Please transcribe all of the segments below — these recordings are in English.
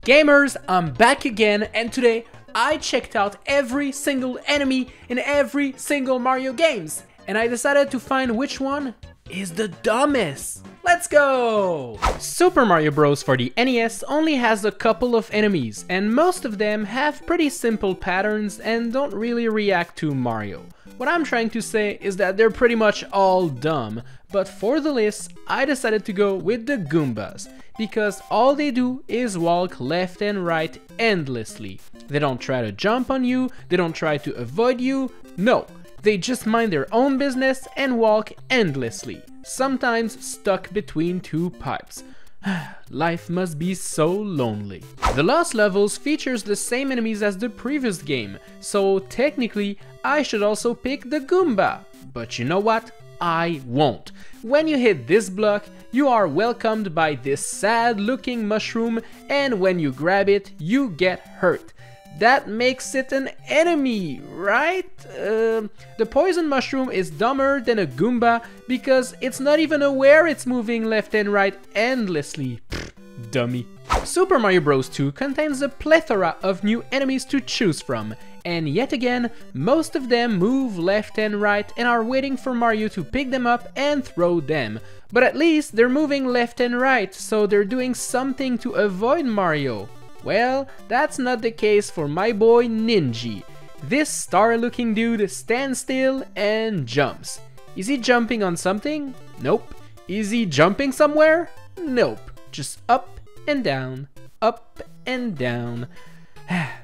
Gamers, I'm back again, and today I checked out every single enemy in every single Mario games, and I decided to find which one is the dumbest. Let's go! Super Mario Bros. For the NES only has a couple of enemies, and most of them have pretty simple patterns and don't really react to Mario. What I'm trying to say is that they're pretty much all dumb, but for the list, I decided to go with the Goombas, because all they do is walk left and right endlessly. They don't try to jump on you, they don't try to avoid you, no. They just mind their own business and walk endlessly, sometimes stuck between two pipes. Life must be so lonely. The Lost Levels features the same enemies as the previous game, so technically I should also pick the Goomba. But you know what? I won't. When you hit this block, you are welcomed by this sad looking mushroom, and when you grab it, you get hurt. That makes it an enemy, right? The poison mushroom is dumber than a Goomba because it's not even aware it's moving left and right endlessly. Pfft, dummy. Super Mario Bros. 2 contains a plethora of new enemies to choose from, and yet again, most of them move left and right and are waiting for Mario to pick them up and throw them. But at least they're moving left and right, so they're doing something to avoid Mario. Well, that's not the case for my boy Ninji. This star-looking dude stands still and jumps. Is he jumping on something? Nope. Is he jumping somewhere? Nope. Just up and down, up and down.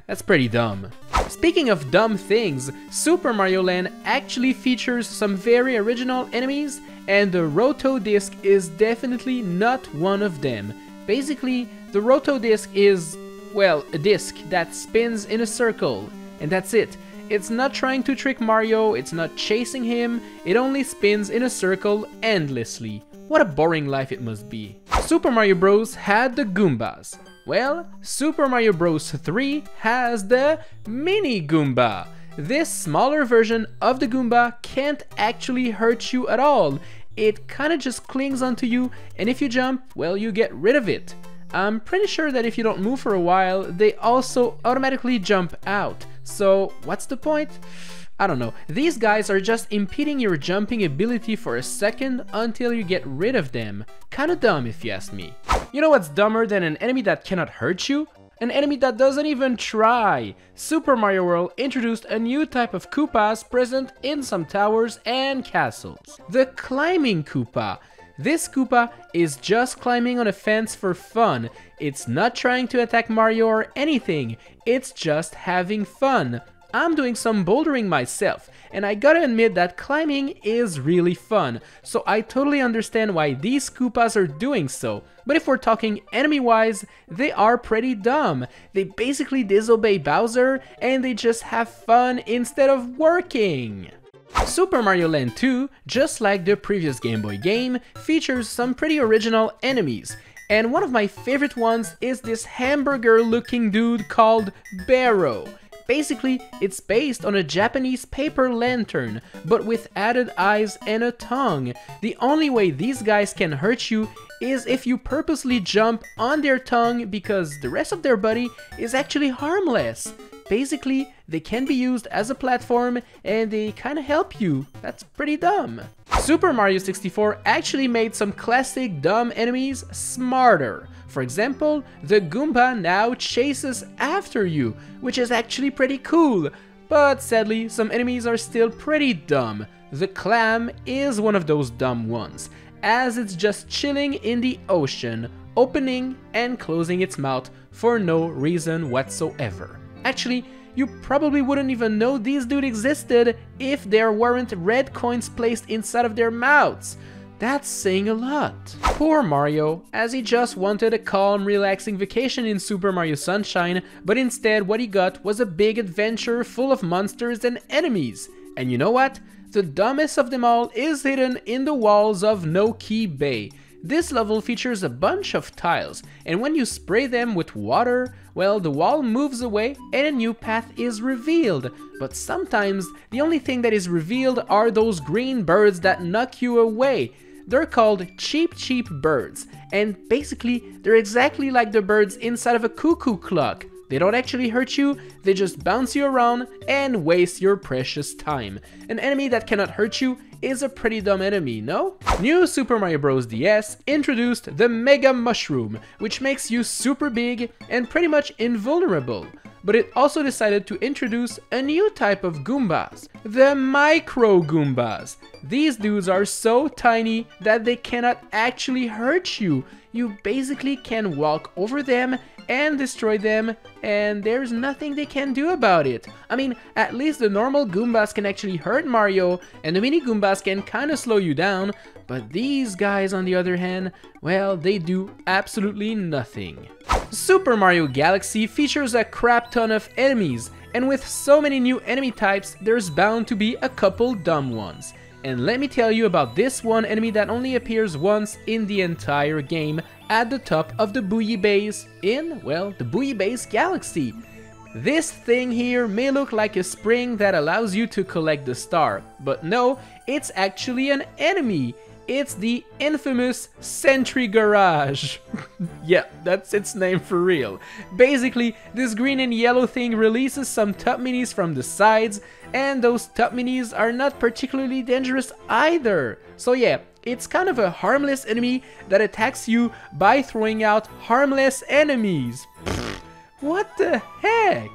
That's pretty dumb. Speaking of dumb things, Super Mario Land actually features some very original enemies, and the Roto Disc is definitely not one of them. Basically, the Roto Disc is, well, a disc that spins in a circle, and that's it. It's not trying to trick Mario, it's not chasing him, it only spins in a circle endlessly. What a boring life it must be. Super Mario Bros. Had the Goombas. Well, Super Mario Bros. 3 has the Mini Goomba. This smaller version of the Goomba can't actually hurt you at all. It kinda just clings onto you, and if you jump, well, you get rid of it. I'm pretty sure that if you don't move for a while, they also automatically jump out. So what's the point? I don't know. These guys are just impeding your jumping ability for a second until you get rid of them. Kinda dumb if you ask me. You know what's dumber than an enemy that cannot hurt you? An enemy that doesn't even try. Super Mario World introduced a new type of Koopas present in some towers and castles. The Climbing Koopa. This Koopa is just climbing on a fence for fun. It's not trying to attack Mario or anything, it's just having fun. I'm doing some bouldering myself, and I gotta admit that climbing is really fun, so I totally understand why these Koopas are doing so. But if we're talking enemy-wise, they are pretty dumb. They basically disobey Bowser, and they just have fun instead of working. Super Mario Land 2, just like the previous Game Boy game, features some pretty original enemies, and one of my favorite ones is this hamburger-looking dude called Barrow. Basically, it's based on a Japanese paper lantern, but with added eyes and a tongue. The only way these guys can hurt you is if you purposely jump on their tongue, because the rest of their body is actually harmless. Basically, they can be used as a platform and they kinda help you. That's pretty dumb. Super Mario 64 actually made some classic dumb enemies smarter. For example, the Goomba now chases after you, which is actually pretty cool. But sadly, some enemies are still pretty dumb. The Clam is one of those dumb ones, as it's just chilling in the ocean, opening and closing its mouth for no reason whatsoever. Actually, you probably wouldn't even know these dudes existed if there weren't red coins placed inside of their mouths. That's saying a lot. Poor Mario, as he just wanted a calm, relaxing vacation in Super Mario Sunshine, but instead what he got was a big adventure full of monsters and enemies. And you know what? The dumbest of them all is hidden in the walls of No-Key Bay. This level features a bunch of tiles, and when you spray them with water, well, the wall moves away and a new path is revealed. But sometimes the only thing that is revealed are those green birds that knock you away. they're called cheap birds, and basically they're exactly like the birds inside of a cuckoo clock. They don't actually hurt you, they just bounce you around and waste your precious time. An enemy that cannot hurt you is a pretty dumb enemy, no? New Super Mario Bros. DS introduced the Mega Mushroom, which makes you super big and pretty much invulnerable. But it also decided to introduce a new type of Goombas, the Micro Goombas. These dudes are so tiny that they cannot actually hurt you. You basically can walk over them and destroy them, and there's nothing they can do about it. I mean, at least the normal Goombas can actually hurt Mario, and the mini Goombas can kinda slow you down, but these guys on the other hand, well, they do absolutely nothing. Super Mario Galaxy features a crap ton of enemies, and with so many new enemy types, there's bound to be a couple dumb ones. And let me tell you about this one enemy that only appears once in the entire game at the top of the Booyah Base in, well, the Booyah Base Galaxy. This thing here may look like a spring that allows you to collect the star, but no, it's actually an enemy. It's the infamous Sentry Garage. Yeah, that's its name for real. Basically, this green and yellow thing releases some top minis from the sides, and those top minis are not particularly dangerous either. So yeah, it's kind of a harmless enemy that attacks you by throwing out harmless enemies. What the heck?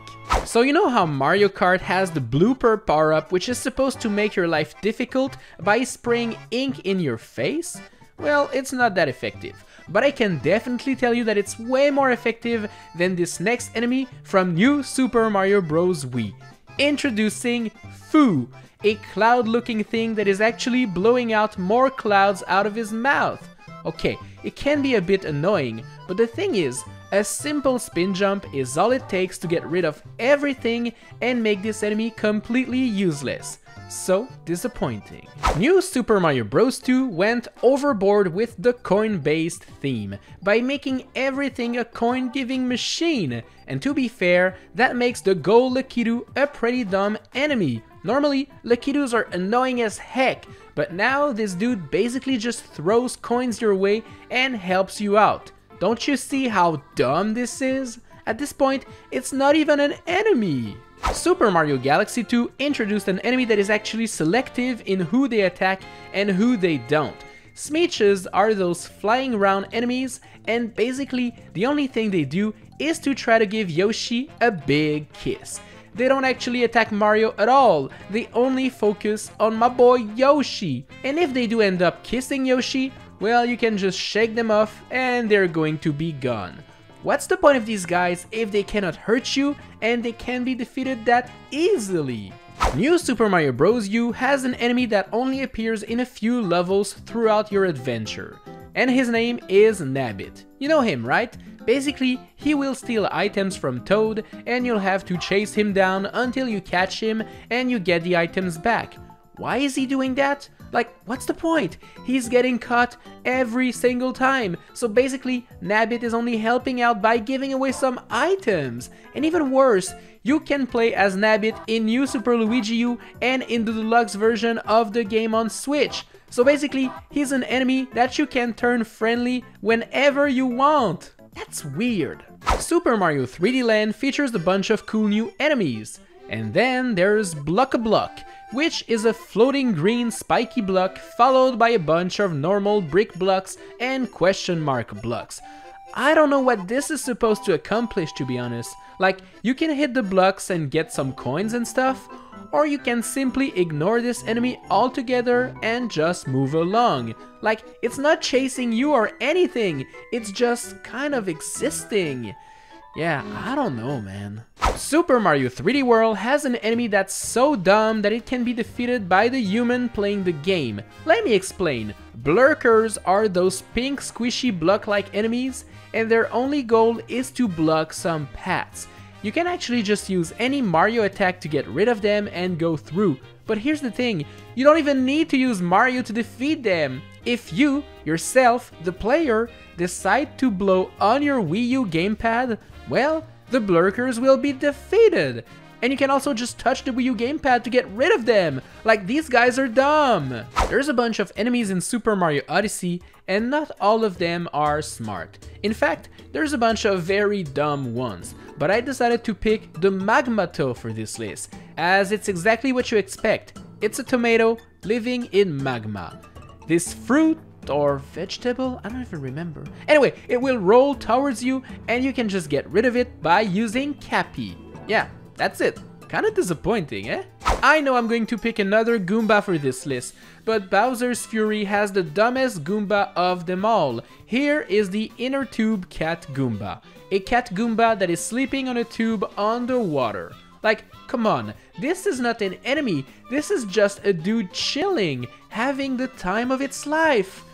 So you know how Mario Kart has the blooper power-up, which is supposed to make your life difficult by spraying ink in your face? Well, it's not that effective, but I can definitely tell you that it's way more effective than this next enemy from New Super Mario Bros. Wii. Introducing Foo, a cloud-looking thing that is actually blowing out more clouds out of his mouth. Okay, it can be a bit annoying, but the thing is, a simple spin jump is all it takes to get rid of everything and make this enemy completely useless. So disappointing. New Super Mario Bros. 2 went overboard with the coin-based theme by making everything a coin-giving machine. And to be fair, that makes the Gold Lakitu a pretty dumb enemy. Normally, Lakitus are annoying as heck, but now this dude basically just throws coins your way and helps you out. Don't you see how dumb this is? At this point, it's not even an enemy. Super Mario Galaxy 2 introduced an enemy that is actually selective in who they attack and who they don't. Smeeches are those flying around enemies, and basically the only thing they do is to try to give Yoshi a big kiss. They don't actually attack Mario at all, they only focus on my boy Yoshi. And if they do end up kissing Yoshi, well, you can just shake them off and they're going to be gone. What's the point of these guys if they cannot hurt you and they can be defeated that easily? New Super Mario Bros. U has an enemy that only appears in a few levels throughout your adventure. And his name is Nabbit. You know him, right? Basically, he will steal items from Toad and you'll have to chase him down until you catch him and you get the items back. Why is he doing that? Like, what's the point? He's getting caught every single time. So basically, Nabbit is only helping out by giving away some items. And even worse, you can play as Nabbit in New Super Luigi U and in the deluxe version of the game on Switch. So basically, he's an enemy that you can turn friendly whenever you want. That's weird. Super Mario 3D Land features a bunch of cool new enemies. And then there's Block-a-Block, which is a floating green spiky block followed by a bunch of normal brick blocks and question mark blocks. I don't know what this is supposed to accomplish, to be honest. Like, you can hit the blocks and get some coins and stuff, or you can simply ignore this enemy altogether and just move along. Like, it's not chasing you or anything, it's just kind of existing. Yeah, I don't know, man. Super Mario 3D World has an enemy that's so dumb that it can be defeated by the human playing the game. Let me explain. Blurkers are those pink squishy block-like enemies, and their only goal is to block some paths. You can actually just use any Mario attack to get rid of them and go through. But here's the thing, you don't even need to use Mario to defeat them. If you, yourself, the player, decide to blow on your Wii U gamepad, well, the Blurkers will be defeated. and you can also just touch the Wii U gamepad to get rid of them. Like, these guys are dumb. There's a bunch of enemies in Super Mario Odyssey, and not all of them are smart. In fact, there's a bunch of very dumb ones, but I decided to pick the Magmato for this list, as it's exactly what you expect. It's a tomato living in magma. This fruit or vegetable, I don't even remember. Anyway, it will roll towards you and you can just get rid of it by using Cappy. Yeah, that's it. Kinda disappointing, eh? I know I'm going to pick another Goomba for this list, but Bowser's Fury has the dumbest Goomba of them all. Here is the Inner Tube Cat Goomba. A cat Goomba that is sleeping on a tube underwater. Like, come on, this is not an enemy, this is just a dude chilling, having the time of its life.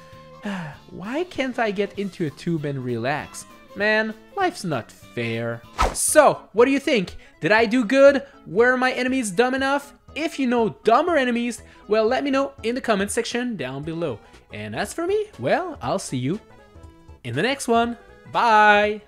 Why can't I get into a tube and relax? Man, life's not fair. So, what do you think? Did I do good? Were my enemies dumb enough? If you know dumber enemies, well, let me know in the comment section down below. And as for me, well, I'll see you in the next one. Bye!